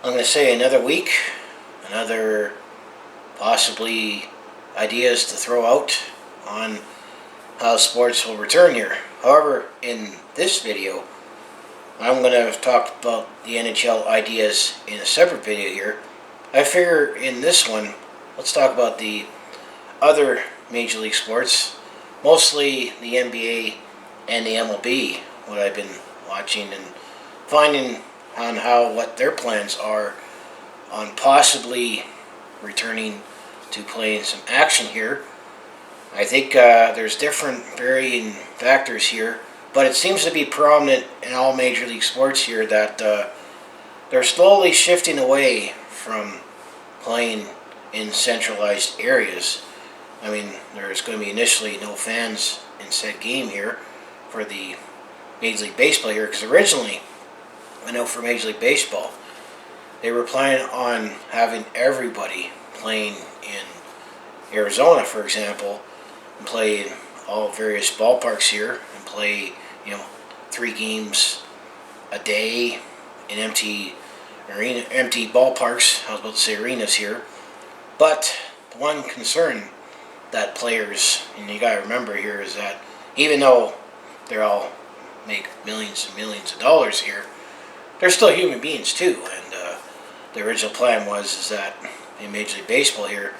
I'm going to say another week, another possibly ideas to throw out on how sports will return here. However, in this video, I'm going to talk about the NHL ideas in a separate video here. I figure in this one, let's talk about the other Major League sports, mostly the NBA and the MLB, what I've been watching and finding on what their plans are on possibly returning to playing some action here. I think there's different varying factors here, but it seems to be prominent in all Major League sports here that they're slowly shifting away from playing in centralized areas. I mean, there's going to be initially no fans in said game here for the Major League Baseball here, because originally, I know for Major League Baseball, they were planning on having everybody playing in Arizona, for example, and play in all various ballparks here and play, 3 games a day in empty ballparks. I was about to say arenas here. But the one concern that players, and you got to remember here, is that even though they all make millions and millions of dollars here, they're still human beings too. And the original plan was that in Major League Baseball here,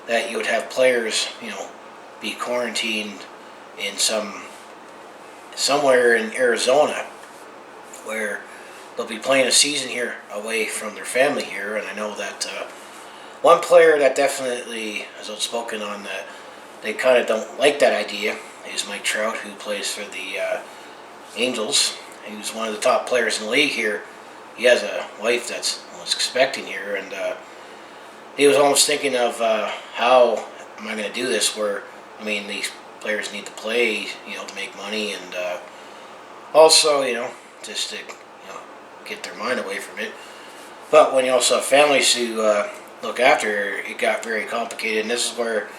that you would have players, be quarantined in somewhere in Arizona, where they'll be playing a season here away from their family here. And I know that one player that definitely is outspoken on that they kind of don't like that idea is Mike Trout, who plays for the Angels. He was one of the top players in the league here. He has a wife that's expecting here, and he was almost thinking of how am I going to do this, where, these players need to play, to make money, and also, just to, get their mind away from it. But when you also have families to look after, it got very complicated, and this is where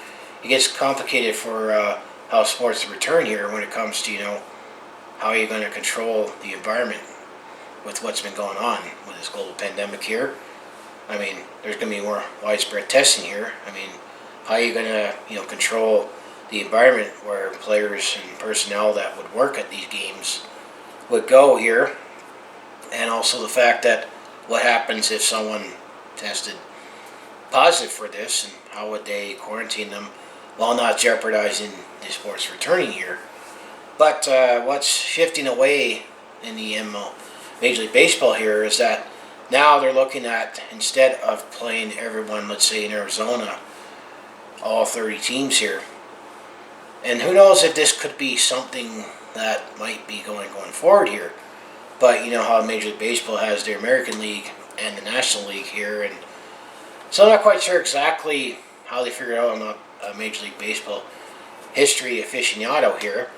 it gets complicated for how sports return here when it comes to, how you're going to control the environment with what's been going on with this global pandemic here. There's going to be more widespread testing here. How are you going to, control the environment where players and personnel that would work at these games would go here? And also the fact that what happens if someone tested positive for this, and how would they quarantine them while not jeopardizing the sports returning here? But what's shifting away in the Major League Baseball here is that now they're looking at, instead of playing everyone, let's say in Arizona, all 30 teams here, and who knows if this could be something that might be going forward here. But you know how Major League Baseball has their American League and the National League here, and so I'm not quite sure exactly how they figured out. I'm not a Major League Baseball history aficionado here,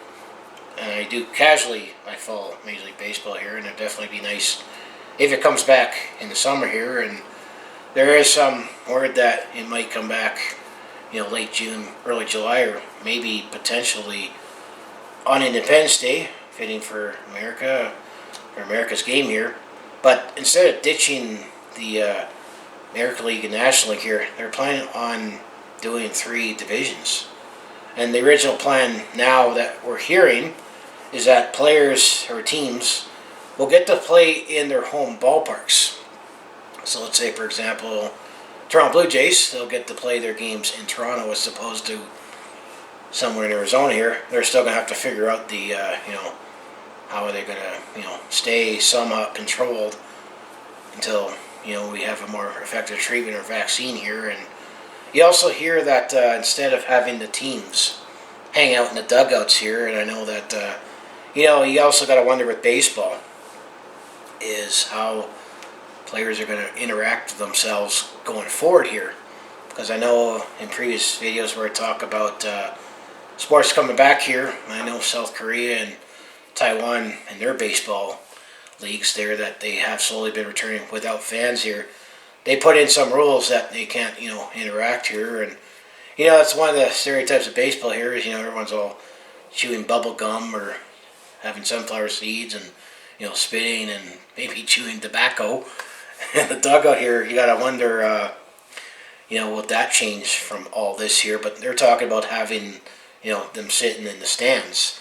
and I do casually follow Major League Baseball here, and it'd definitely be nice if it comes back in the summer here. And there is some word that it might come back, late June, early July, or maybe potentially on Independence Day, fitting for America's game here. But instead of ditching the American League and National League here, they're planning on doing 3 divisions. And the original plan now that we're hearing is that players or teams will get to play in their home ballparks. So let's say, for example, Toronto Blue Jays, they'll get to play their games in Toronto as opposed to somewhere in Arizona here. They're still going to have to figure out the, how are they going to, stay somewhat controlled until, we have a more effective treatment or vaccine here. And you also hear that instead of having the teams hang out in the dugouts here, and I know that, you also got to wonder with baseball is how players are going to interact with themselves going forward here. Because I know in previous videos where I talk about sports coming back here, I know South Korea and Taiwan and their baseball leagues there that they have slowly been returning without fans here. They put in some rules that they can't, interact here. And, that's one of the stereotypes of baseball here is, everyone's all chewing bubble gum or having sunflower seeds and, spitting and maybe chewing tobacco. in the dugout here, you gotta wonder, will that change from all this here? But they're talking about having, them sitting in the stands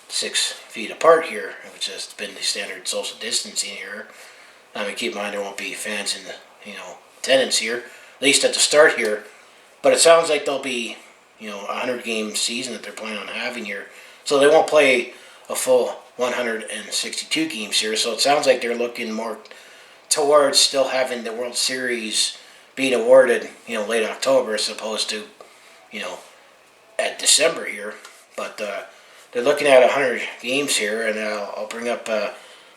6 feet apart here, which has been the standard social distancing here. I mean, keep in mind there won't be fans in the, attendance here, at least at the start here. But it sounds like there'll be, a 100-game season that they're planning on having here. So they won't play a full 162 games here. So it sounds like they're looking more towards still having the World Series being awarded, late October as opposed to, at December here. But they're looking at 100 games here, and I'll bring up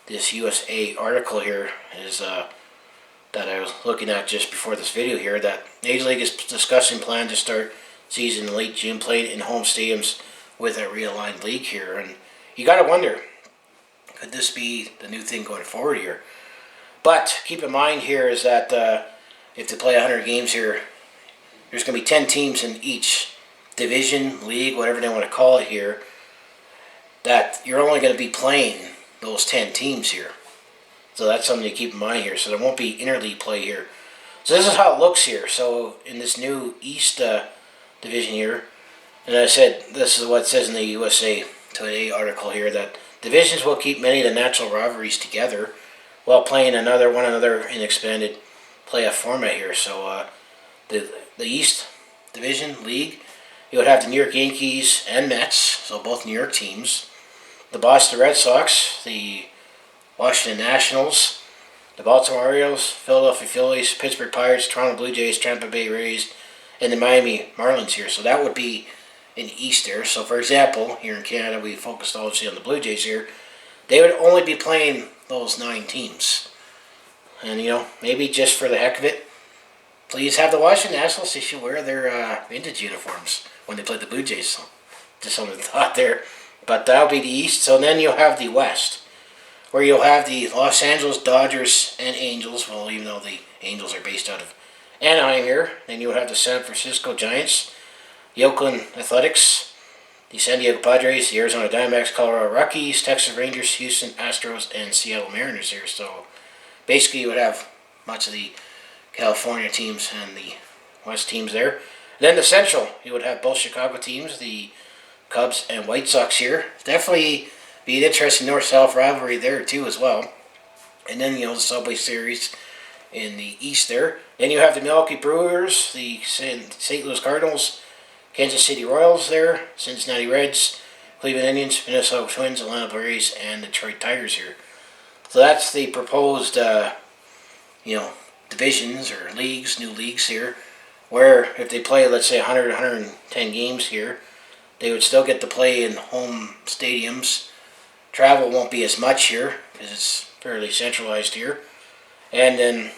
this USA article here that I was looking at just before this video here, that Major League is discussing plan to start season in late June, played in home stadiums with a realigned league here. And you got to wonder, could this be the new thing going forward here? But keep in mind here is that if they play 100 games here, there's going to be 10 teams in each division, league, whatever they want to call it here, that you're only going to be playing those 10 teams here. So that's something to keep in mind here. So there won't be interleague play here. So this is how it looks here. So in this new East division here, and I said this is what it says in the USA Today article here, that divisions will keep many of the natural rivalries together while playing one another in expanded playoff format here. So the East Division League, you would have the New York Yankees and Mets, so both New York teams, the Boston Red Sox, the Washington Nationals, the Baltimore Orioles, Philadelphia Phillies, Pittsburgh Pirates, Toronto Blue Jays, Tampa Bay Rays, and the Miami Marlins here. So that would be in the East there. So for example, here in Canada, we focused obviously on the Blue Jays here. They would only be playing those 9 teams. And, maybe just for the heck of it, please have the Washington Nationals issue wear their vintage uniforms when they play the Blue Jays. So just some thought there. But that'll be the East. So then you'll have the West, where you'll have the Los Angeles Dodgers and Angels. Well, even though the Angels are based out of Anaheim here. Then you'll have the San Francisco Giants, the Oakland Athletics, the San Diego Padres, the Arizona Diamondbacks, Colorado Rockies, Texas Rangers, Houston Astros, and Seattle Mariners here. So basically you would have much of the California teams and the West teams there. Then the Central, you would have both Chicago teams, the Cubs and White Sox here. Definitely be an interesting North-South rivalry there too as well. And then, the Subway Series in the East there. Then you have the Milwaukee Brewers, the St. Louis Cardinals, Kansas City Royals there, Cincinnati Reds, Cleveland Indians, Minnesota Twins, Atlanta Braves, and Detroit Tigers here. So that's the proposed, divisions or leagues, new leagues here, where if they play, let's say, 100, 110 games here, they would still get to play in home stadiums. Travel won't be as much here because it's fairly centralized here. And then,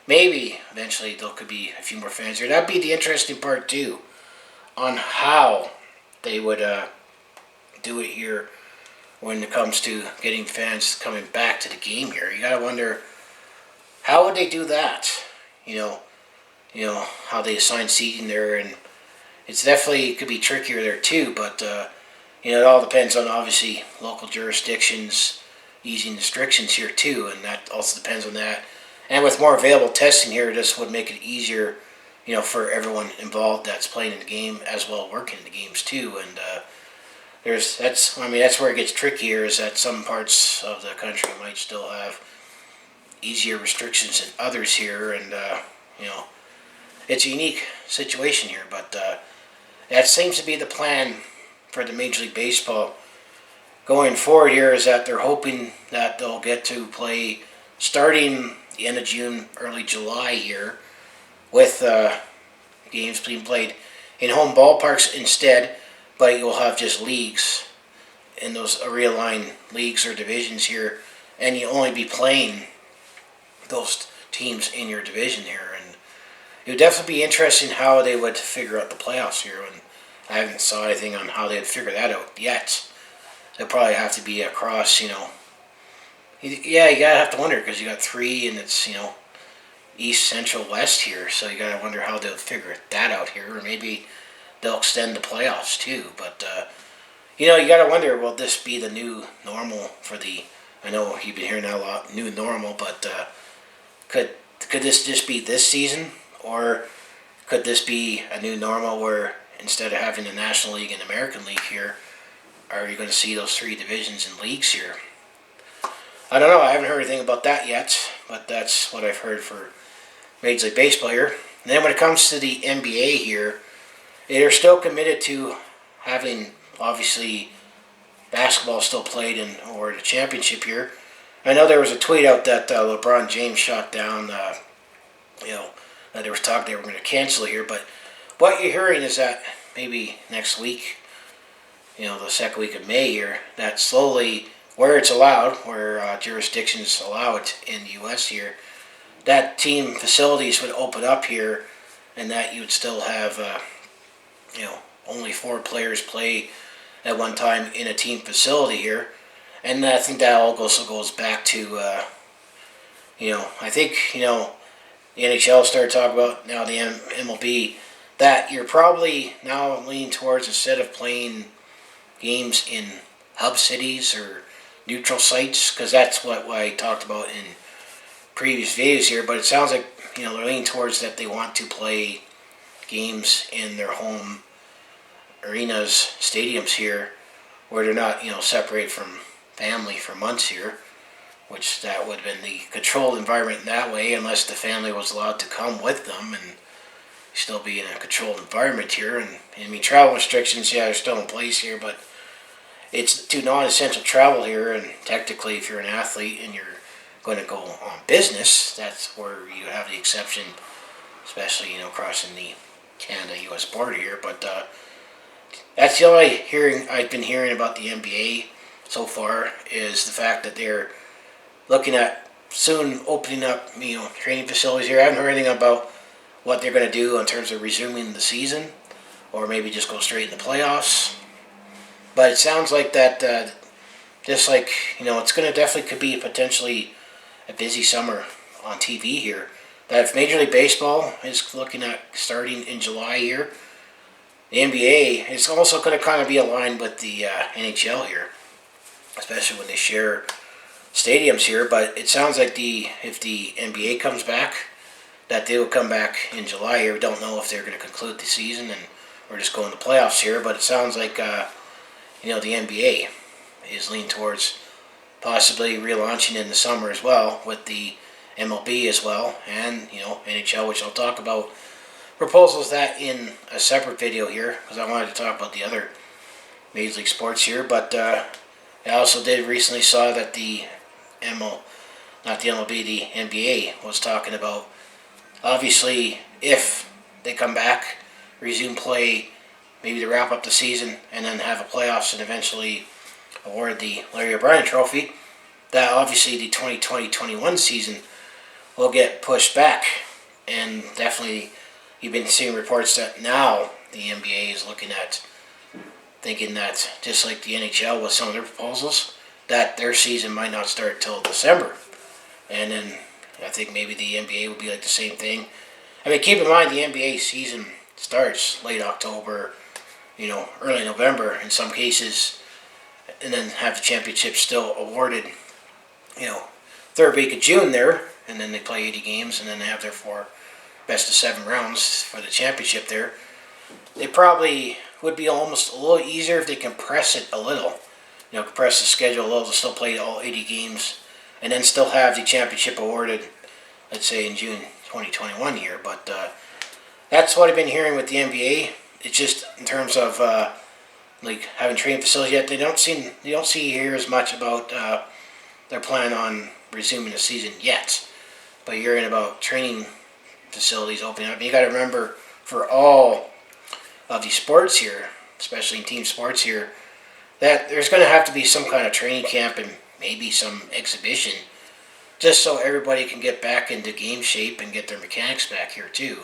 maybe eventually there could be a few more fans here. That'd be the interesting part too, on how they would do it here when it comes to getting fans coming back to the game here. You gotta wonder, how would they do that? How they assign seating there, and it's definitely could be trickier there too. But it all depends on obviously local jurisdictions easing restrictions here too, and that also depends on that. And with more available testing here, this would make it easier, for everyone involved that's playing in the game as well working in the games too. And that's where it gets trickier, is that some parts of the country might still have easier restrictions than others here, and it's a unique situation here. But that seems to be the plan for the Major League Baseball going forward here, is that they're hoping that they'll get to play starting the end of June, early July here, with games being played in home ballparks instead, but you'll have just leagues in those realigned leagues or divisions here, and you'll only be playing those teams in your division here. And it would definitely be interesting how they would figure out the playoffs here, and I haven't saw anything on how they'd figure that out yet. They'll probably have to be across, you gotta have to wonder, because you got 3 and it's, East, Central, West here, so you gotta wonder how they'll figure that out here, or maybe they'll extend the playoffs too. But, you gotta wonder, will this be the new normal for I know you've been hearing that a lot, new normal, but could this just be this season, or could this be a new normal where instead of having the National League and American League here, are you going to see those three divisions and leagues here? I don't know. I haven't heard anything about that yet, but that's what I've heard for Major League Baseball here. And then when it comes to the NBA here, they're still committed to having, obviously, basketball still played in or the championship here. I know there was a tweet out that LeBron James shot down, that there was talk they were going to cancel here, but what you're hearing is that maybe next week, the second week of May here, that slowly, where it's allowed, where jurisdictions allow it in the U.S. here, that team facilities would open up here, and that you would still have, only 4 players play at one time in a team facility here. And I think that all goes back to, I think, the NHL started talking about, now the MLB, that you're probably now leaning towards, instead of playing games in hub cities or neutral sites, because that's what I talked about in previous videos here, but it sounds like, they're leaning towards that they want to play games in their home arenas, stadiums here, where they're not, separated from family for months here, which that would have been the controlled environment in that way, unless the family was allowed to come with them and still be in a controlled environment here. And travel restrictions, they're still in place here, but it's to non-essential travel here, and technically if you're an athlete and you're going to go on business, that's where you have the exception, especially, crossing the Canada-US border here. But that's the only I've been hearing about the NBA so far, is the fact that they're looking at soon opening up, training facilities here. I haven't heard anything about what they're going to do in terms of resuming the season, or maybe just go straight in the playoffs. But it sounds like that, just like, it's going to definitely could be potentially a busy summer on TV here. That if Major League Baseball is looking at starting in July here, the NBA is also going to kind of be aligned with the NHL here, especially when they share stadiums here. But it sounds like if the NBA comes back, that they will come back in July here. We don't know if they're going to conclude the season and we're just going to playoffs here. But it sounds like the NBA is leaning towards possibly relaunching in the summer as well, with the MLB as well, and NHL, which I'll talk about proposals that in a separate video here, because I wanted to talk about the other Major League sports here. But I also did recently saw that the NBA was talking about, obviously, if they come back, resume play, maybe to wrap up the season, and then have a playoffs and eventually award the Larry O'Brien Trophy, that obviously the 2020-21 season will get pushed back. And definitely, you've been seeing reports that now the NBA is looking at, thinking that, just like the NHL with some of their proposals, that their season might not start till December. And then I think maybe the NBA will be like the same thing. Keep in mind, the NBA season starts late October, early November in some cases, and then have the championship still awarded, third week of June there, and then they play 80 games, and then they have their 4 best of 7 rounds for the championship there. They probably would be almost a little easier if they compress it a little, compress the schedule a little to still play all 80 games, and then still have the championship awarded, let's say, in June 2021 here. But that's what I've been hearing with the NBA. It's just in terms of having training facilities yet, they don't see here as much about their plan on resuming the season yet. But you're hearing about training facilities opening up. You got to remember, for all of these sports here, especially in team sports here, that there's going to have to be some kind of training camp and maybe some exhibition, just so everybody can get back into game shape and get their mechanics back here too.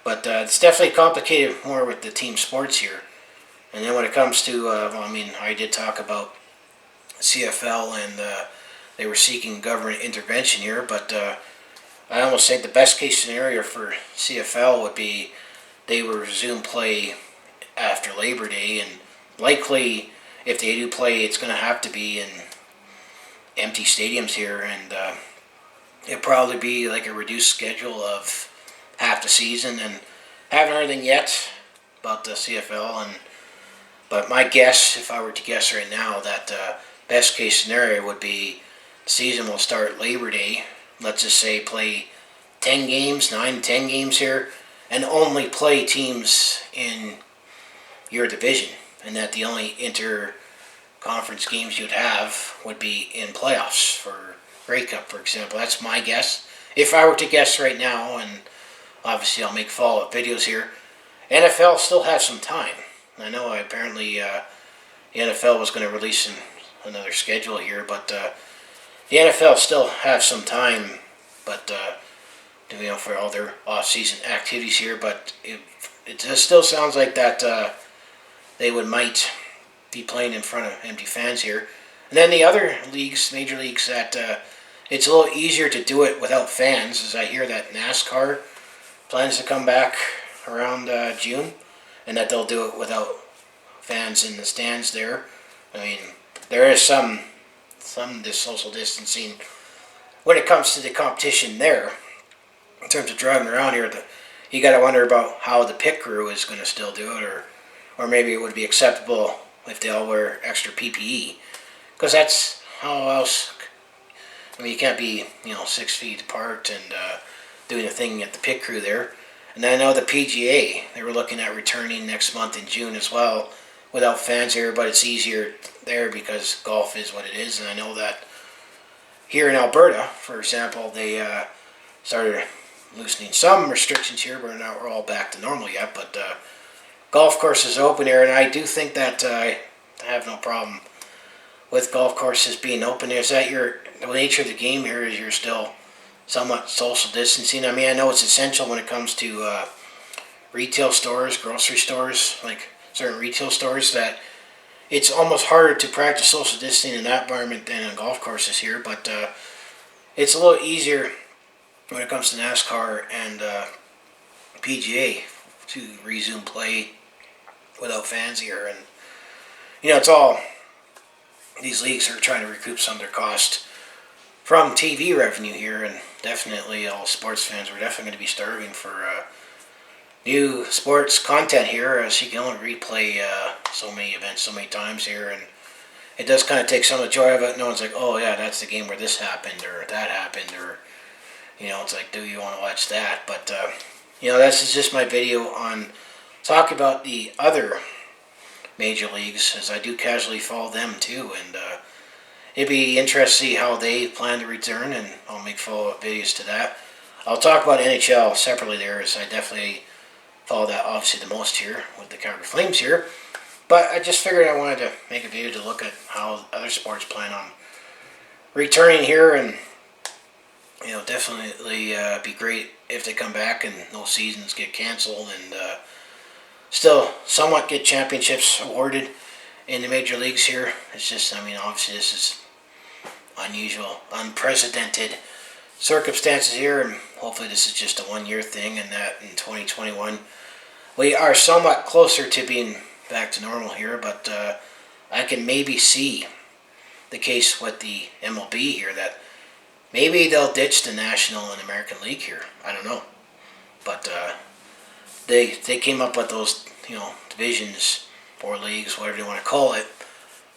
But it's definitely complicated more with the team sports here. And then when it comes to, I did talk about CFL, and they were seeking government intervention here, but I almost think the best case scenario for CFL would be they would resume play after Labor Day, and likely if they do play, it's going to have to be in empty stadiums here. And it'd probably be like a reduced schedule of half the season, and haven't heard anything yet about the CFL. But my guess, if I were to guess right now, that best case scenario would be the season will start Labor Day. Let's just say play 10 games, 9 to 10 games here, and only play teams in your division, and that the only inter-conference games you'd have would be in playoffs for Grey Cup, for example. That's my guess. If I were to guess right now, and obviously I'll make follow-up videos here, NFL still has some time. I know apparently the NFL was going to release another schedule here, but the NFL still has some time, but for all their off-season activities here. But it just still sounds like that they might be playing in front of empty fans here. And then the other leagues, major leagues, that it's a little easier to do it without fans, as I hear that NASCAR plans to come back around June, and that they'll do it without fans in the stands there. I mean, there is some social distancing when it comes to the competition there. In terms of driving around here, you got to wonder about how the pit crew is going to still do it, or maybe it would be acceptable if they all wear extra PPE, because that's how else. I mean, you can't be 6 feet apart and doing a thing at the pit crew there. And I know the PGA, they were looking at returning next month in June as well, without fans here, but it's easier there because golf is what it is. And I know that here in Alberta, for example, they started loosening some restrictions here. We're all back to normal yet, but golf courses are open here, and I do think that I have no problem with golf courses being open. Is that the nature of the game here is you're still somewhat social distancing. I mean, I know it's essential when it comes to retail stores, grocery stores, like certain retail stores, that it's almost harder to practice social distancing in that environment than on golf courses here. But it's a little easier when it comes to NASCAR and PGA to resume play without fans here. And it's all, these leagues are trying to recoup some of their cost from TV revenue here, and definitely all sports fans are definitely going to be starving for new sports content here, as you can only replay so many events so many times here, and it does kind of take some of the joy of it. No one's like, oh yeah, that's the game where this happened or that happened, or it's like, do you want to watch that? But this is just my video on talking about the other major leagues, as I do casually follow them too, and it'd be interesting to see how they plan to return, and I'll make follow-up videos to that. I'll talk about NHL separately there, as I definitely follow that obviously the most here with the Calgary Flames here. But I just figured I wanted to make a video to look at how other sports plan on returning here, and definitely be great if they come back and no seasons get canceled, and still somewhat get championships awarded in the major leagues here. It's just, I mean, obviously this is unusual, unprecedented circumstances here, and hopefully this is just a one-year thing, and that in 2021 we are somewhat closer to being back to normal here. But I can maybe see the case with the MLB here, that maybe they'll ditch the National and American League here. I don't know, but they came up with those divisions or leagues, whatever you want to call it,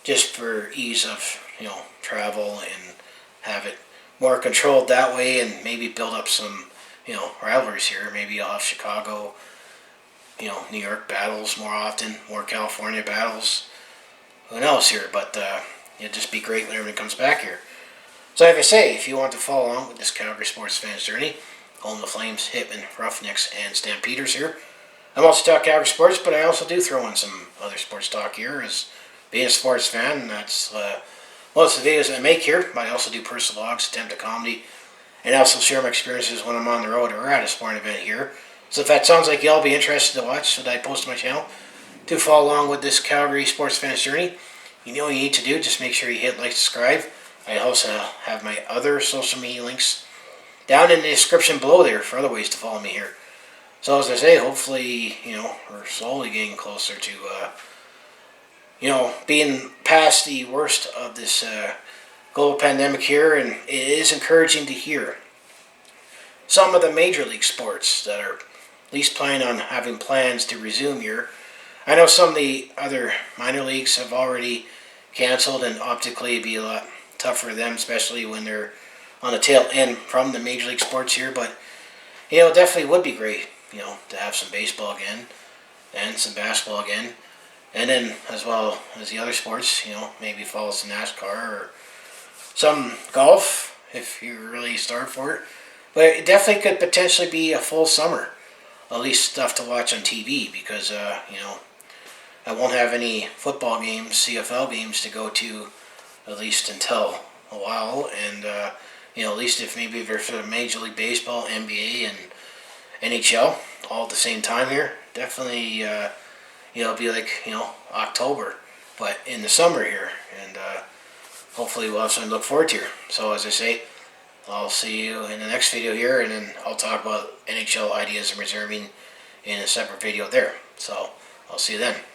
just for ease of travel, and have it more controlled that way, and maybe build up some rivalries here. Maybe you'll have Chicago, New York battles more often, more California battles. Who knows here? But it'd just be great when everyone comes back here. So like I say, if you want to follow along with this Calgary sports fans journey, home of the Flames, Hitmen, Roughnecks, and Stampeders here, I'm also talk Calgary sports, but I also do throw in some other sports talk here, as being a sports fan, and that's most of the videos I make here. But I also do personal vlogs, attempt at comedy, and I also share my experiences when I'm on the road or at a sporting event here. So if that sounds like y'all be interested to watch what I post on my channel, to follow along with this Calgary sports fans journey, you know what you need to do. Just make sure you hit like, subscribe. I also have my other social media links down in the description below there for other ways to follow me here. So as I say, hopefully, we're slowly getting closer to, being past the worst of this global pandemic here, and it is encouraging to hear some of the major league sports that are at least planning on having plans to resume here. I know some of the other minor leagues have already canceled, and optically it'd be a lot tougher for them, especially when they're on the tail end from the major league sports here. But it definitely would be great, to have some baseball again and some basketball again, and then as well as the other sports, maybe follow some NASCAR or some golf if you really start for it. But it definitely could potentially be a full summer, at least stuff to watch on TV, because I won't have any football games, CFL games to go to, at least until a while, and at least if there's sort of Major League Baseball, NBA, and NHL all at the same time here, definitely it'll be like October, but in the summer here, and hopefully we'll have something to look forward to. So as I say, I'll see you in the next video here, and then I'll talk about NHL ideas and reserving in a separate video there. So I'll see you then.